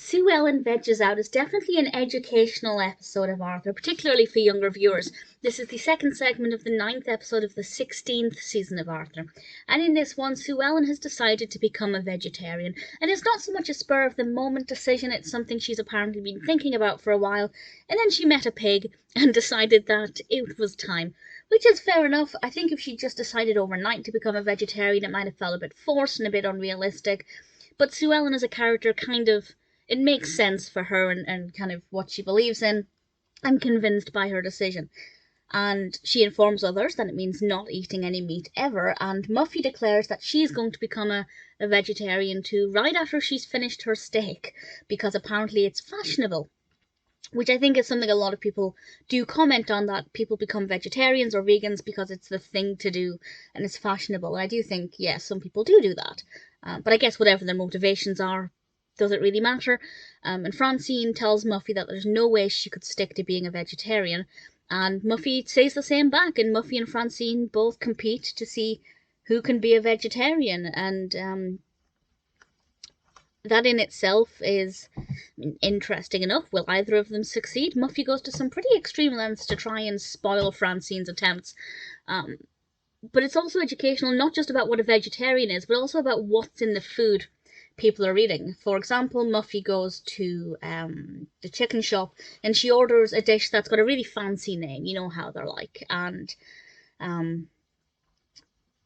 Sue Ellen Vegges Out is definitely an educational episode of Arthur, particularly for younger viewers. This is the second segment of the 9th episode of the 16th season of Arthur. And in this one, Sue Ellen has decided to become a vegetarian. And it's not so much a spur of the moment decision, it's something she's apparently been thinking about for a while. And then she met a pig and decided that it was time. Which is fair enough. I think if she just decided overnight to become a vegetarian, it might have felt a bit forced and a bit unrealistic. But Sue Ellen as a character it makes sense for her and kind of what she believes in. I'm convinced by her decision. And she informs others that it means not eating any meat ever, and Muffy declares that she's going to become a vegetarian too right after she's finished her steak, because apparently it's fashionable. Which I think is something a lot of people do comment on, that people become vegetarians or vegans because it's the thing to do and it's fashionable. And I do think, yes, some people do that. But I guess whatever their motivations are, doesn't really matter. And Francine tells Muffy that there's no way she could stick to being a vegetarian. And Muffy says the same back, and Muffy and Francine both compete to see who can be a vegetarian. And that in itself is interesting enough. Will either of them succeed? Muffy goes to some pretty extreme lengths to try and spoil Francine's attempts. But it's also educational, not just about what a vegetarian is, but also about what's in the food people are eating. For example, Muffy goes to the chicken shop and she orders a dish that's got a really fancy name, you know how they're like, and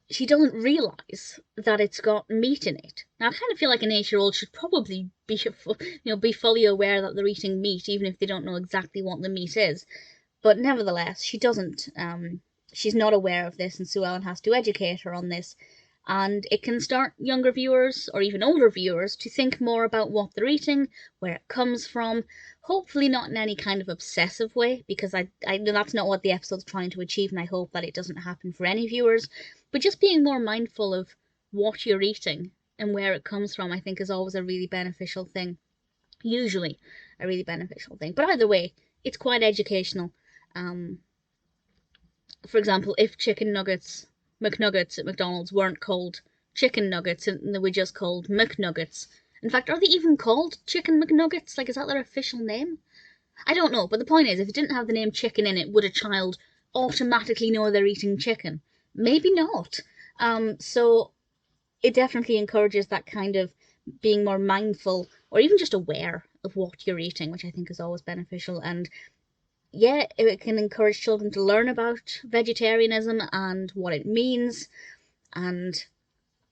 she doesn't realise that it's got meat in it. Now, I kind of feel like an 8-year-old should probably be fully aware that they're eating meat, even if they don't know exactly what the meat is. But nevertheless, she doesn't. She's not aware of this, and Sue Ellen has to educate her on this. And it can start younger viewers, or even older viewers, to think more about what they're eating, where it comes from, hopefully not in any kind of obsessive way, because I know that's not what the episode's trying to achieve, and I hope that it doesn't happen for any viewers, but just being more mindful of what you're eating and where it comes from, I think is always a really beneficial thing. Usually a really beneficial thing. But either way, it's quite educational. For example, if chicken nuggets, McNuggets at McDonald's weren't called chicken nuggets and they were just called McNuggets. In fact, are they even called chicken McNuggets? Like, is that their official name? I don't know, but the point is, if it didn't have the name chicken in it, would a child automatically know they're eating chicken? Maybe not. So it definitely encourages that kind of being more mindful, or even just aware of what you're eating, which I think is always beneficial. And yeah, it can encourage children to learn about vegetarianism and what it means and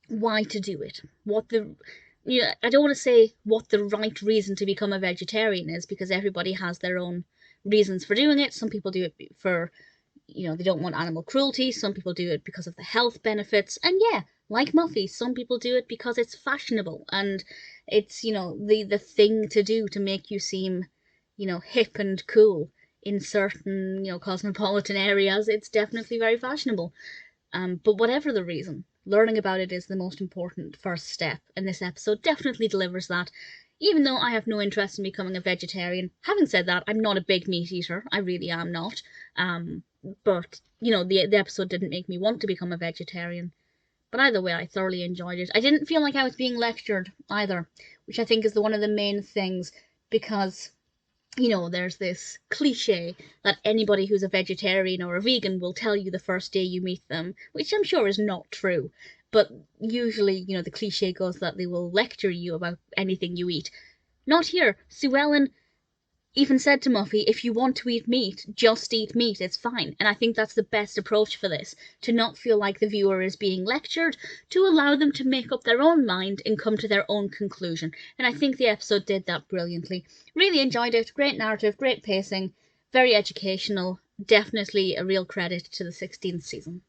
why to do it. I don't want to say what the right reason to become a vegetarian is, because everybody has their own reasons for doing it. Some people do it for, they don't want animal cruelty. Some people do it because of the health benefits. And yeah, like Muffy, some people do it because it's fashionable and it's, the thing to do to make you seem, hip and cool. In certain, cosmopolitan areas, it's definitely very fashionable. But whatever the reason, learning about it is the most important first step, and this episode definitely delivers that. Even though I have no interest in becoming a vegetarian, having said that, I'm not a big meat eater. I really am not. But, the episode didn't make me want to become a vegetarian. But either way, I thoroughly enjoyed it. I didn't feel like I was being lectured either, which I think is one of the main things, because there's this cliche that anybody who's a vegetarian or a vegan will tell you the first day you meet them, which I'm sure is not true. But usually, the cliche goes that they will lecture you about anything you eat. Not here. Sue Ellen even said to Muffy, if you want to eat meat, just eat meat, it's fine. And I think that's the best approach for this, to not feel like the viewer is being lectured, to allow them to make up their own mind and come to their own conclusion. And I think the episode did that brilliantly. Really enjoyed it, great narrative, great pacing, very educational, definitely a real credit to the 16th season.